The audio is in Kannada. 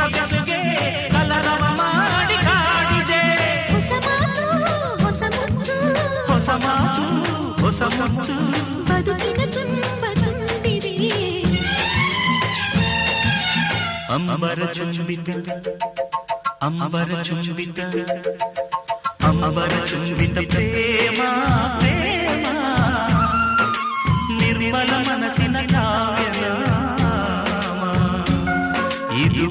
ಸೊಗಸುಗೆ ಕಲರವ ಮಾಡಿ ಕಾಡಿದೆ. ಹೊಸ ಮಾತು ಹೊಸ ಮುತ್ತು, ಹೊಸ ಮಾತು ಹೊಸ ಮುತ್ತು ಬದುಕಿನ ತುಂಬ ತುಂಬಿದೆ. ಅಂಬರ ಚುಂಬಿತ ಅಂಬರ ಚುಂಬಿತ ಅಂಬರ ಚುಂಬಿತ ಪ್ರೇಮ ಪ್ರೇಮ ನಿರ್ಮಲ ಮನಸ್ಸಿನ ಕಾವ್ಯನಾಮ ಇದು